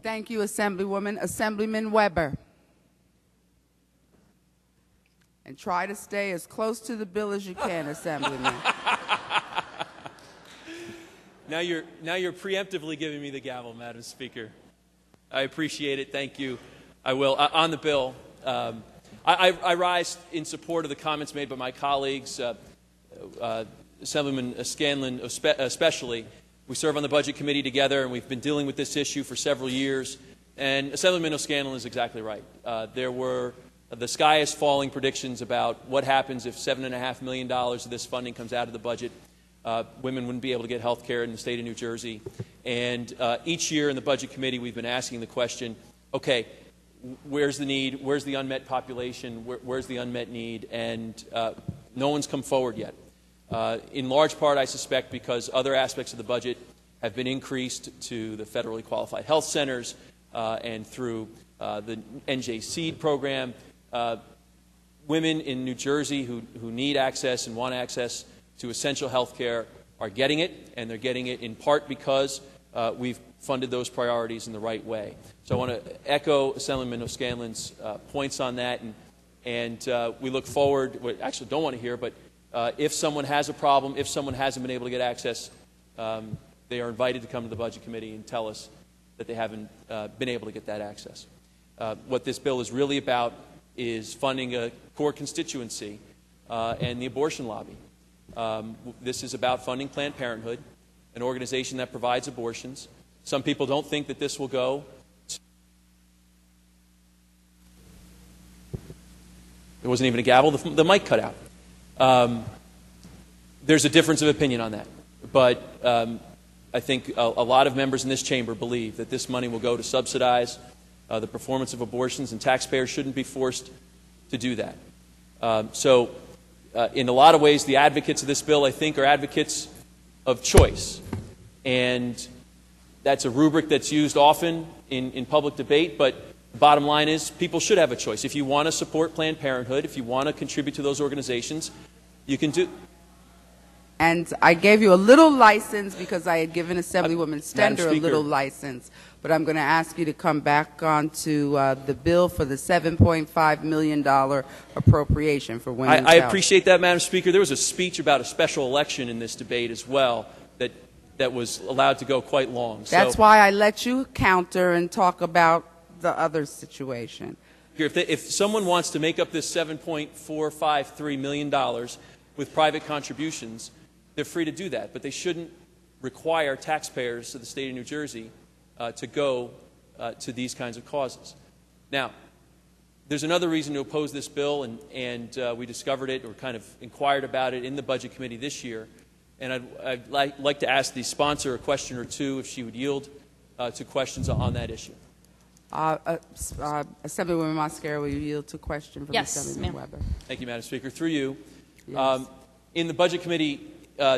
Thank you, Assemblywoman. Assemblyman Weber. And try to stay as close to the bill as you can, Assemblyman. Now you're preemptively giving me the gavel, Madam Speaker. I appreciate it. Thank you. I will. On the bill, I rise in support of the comments made by my colleagues, Assemblyman Scanlon especially. We serve on the Budget Committee together, and we've been dealing with this issue for several years. And Assemblyman O'Scanlan is exactly right. There were the sky is falling predictions about what happens if $7.5 million of this funding comes out of the budget. Women wouldn't be able to get health care in the state of New Jersey. And each year in the Budget Committee, we've been asking the question, okay, where's the need? Where's the unmet population? Where's the unmet need? And no one's come forward yet. In large part, I suspect, because other aspects of the budget have been increased to the federally qualified health centers and through the NJ Seed program. Women in New Jersey who need access and want access to essential health care are getting it, and they're getting it in part because we've funded those priorities in the right way. So I want to echo Assemblyman O'Scanlan's points on that, and we look forward, well, actually don't want to hear, but if someone has a problem, if someone hasn't been able to get access, they are invited to come to the Budget Committee and tell us that they haven't been able to get that access. What this bill is really about is funding a core constituency and the abortion lobby. This is about funding Planned Parenthood, an organization that provides abortions. Some people don't think that this will go to... There wasn't even a gavel. The mic cut out. There's a difference of opinion on that. But I think a lot of members in this chamber believe that this money will go to subsidize the performance of abortions, and taxpayers shouldn't be forced to do that. In a lot of ways, the advocates of this bill, I think, are advocates of choice. And that's a rubric that's used often in public debate, but the bottom line is people should have a choice. If you want to support Planned Parenthood, if you want to contribute to those organizations, you can do. And I gave you a little license because I had given Assemblywoman Stender a little license. But I'm going to ask you to come back on to the bill for the $7.5 million appropriation for women's health. I appreciate that, Madam Speaker. There was a speech about a special election in this debate as well that was allowed to go quite long. That's why I let you counter and talk about the other situation. If someone wants to make up this $7.453 million with private contributions, they're free to do that. But they shouldn't require taxpayers of the state of New Jersey to go to these kinds of causes. Now, there's another reason to oppose this bill, and we discovered it or kind of inquired about it in the Budget Committee this year. And I'd like to ask the sponsor a question or two if she would yield to questions on that issue. Assemblywoman Mosquera, will you yield to a question from Assemblyman Weber? Thank you, Madam Speaker. Through you. Yes. In the Budget Committee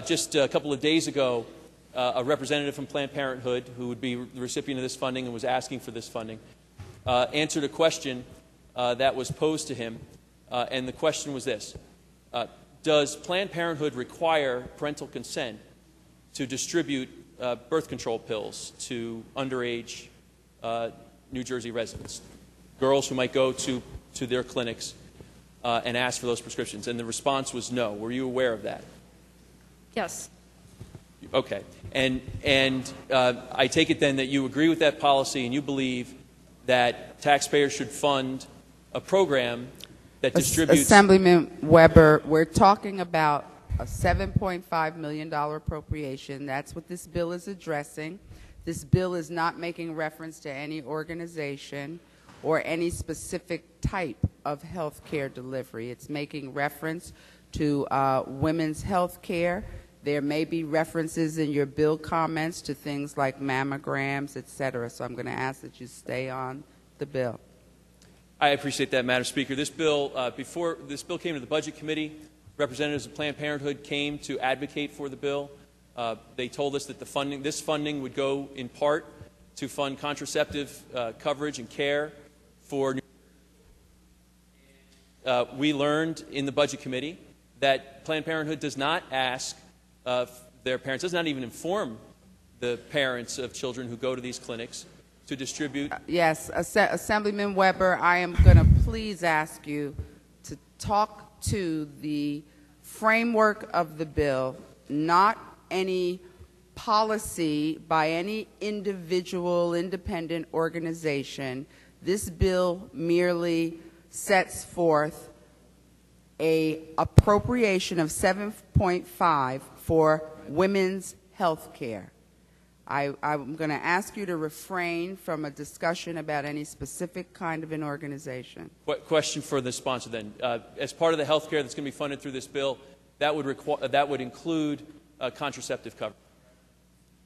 just a couple of days ago, a representative from Planned Parenthood, who would be the recipient of this funding and was asking for this funding, answered a question that was posed to him, and the question was this. Does Planned Parenthood require parental consent to distribute birth control pills to underage New Jersey residents, girls who might go to their clinics and ask for those prescriptions? And the response was no. Were you aware of that? Yes. Okay. And I take it then that you agree with that policy and you believe that taxpayers should fund a program that distributes... Assemblyman Weber, we're talking about a $7.5 million appropriation. That's what this bill is addressing. This bill is not making reference to any organization or any specific type of health care delivery. It's making reference to women's health care. There may be references in your bill comments to things like mammograms, et cetera. So I'm going to ask that you stay on the bill. I appreciate that, Madam Speaker. This bill, before this bill came to the Budget Committee, representatives of Planned Parenthood came to advocate for the bill. They told us that this funding would go in part to fund contraceptive coverage and care for we learned in the Budget Committee that Planned Parenthood does not ask their parents, does not even inform the parents of children who go to these clinics to distribute. Yes, Assemblyman Weber, I am going to please ask you to talk to the framework of the bill, not any policy by any individual independent organization. This bill merely sets forth a appropriation of 7.5 for women's health care. I'm going to ask you to refrain from a discussion about any specific kind of an organization. Question for the sponsor then. As part of the health care that's going to be funded through this bill, that would include contraceptive coverage.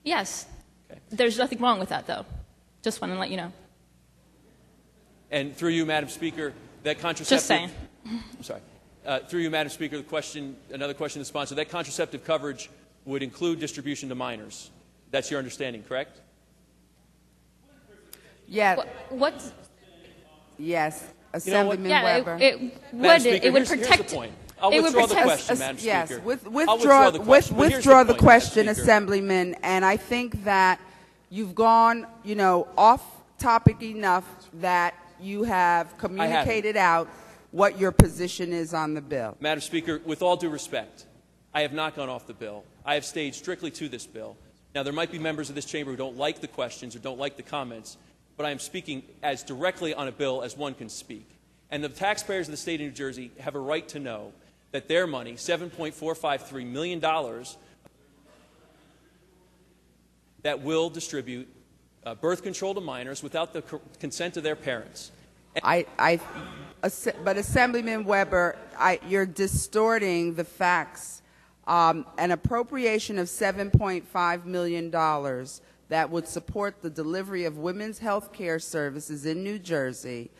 Yes. Okay. There's nothing wrong with that, though. Just want to let you know. And through you, Madam Speaker, that contraceptive... Just saying. I'm sorry. Through you, Madam Speaker, another question to the sponsor. That contraceptive coverage would include distribution to minors. That's your understanding, correct? Yeah. What's... Yes, Assemblyman Weber. It would protect... Here's the point. I'll withdraw the question, Madam Speaker. Yes, withdraw the question, Assemblyman, and I think that you've gone, off topic enough that you have communicated out what your position is on the bill. Madam Speaker, with all due respect, I have not gone off the bill. I have stayed strictly to this bill. Now, there might be members of this chamber who don't like the questions or don't like the comments, but I am speaking as directly on a bill as one can speak. And the taxpayers of the state of New Jersey have a right to know that their money, $7.453 million, that will distribute birth control to minors without the consent of their parents. But Assemblyman Weber, you're distorting the facts. An appropriation of $7.5 million that would support the delivery of women's health care services in New Jersey,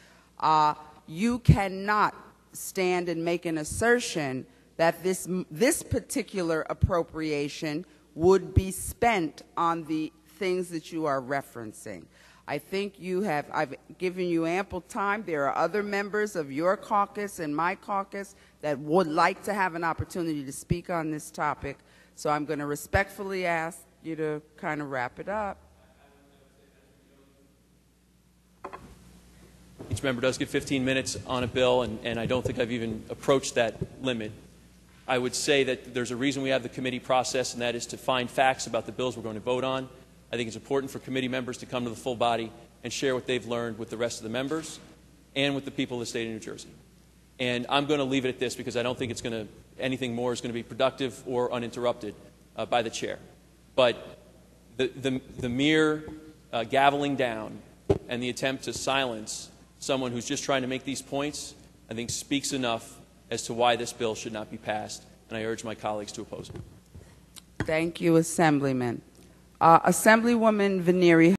you cannot stand and make an assertion that this particular appropriation would be spent on the things that you are referencing. I think I've given you ample time. There are other members of your caucus and my caucus that would like to have an opportunity to speak on this topic. So I'm going to respectfully ask you to kind of wrap it up. Each member does get 15 minutes on a bill, and I don't think I've even approached that limit. I would say that there's a reason we have the committee process, and that is to find facts about the bills we're going to vote on. I think it's important for committee members to come to the full body and share what they've learned with the rest of the members and with the people of the state of New Jersey. And I'm going to leave it at this because I don't think anything more is going to be productive or uninterrupted by the chair. But the mere gaveling down and the attempt to silence someone who's just trying to make these points, I think speaks enough as to why this bill should not be passed, and I urge my colleagues to oppose it. Thank you, Assemblyman. Assemblywoman Veneri.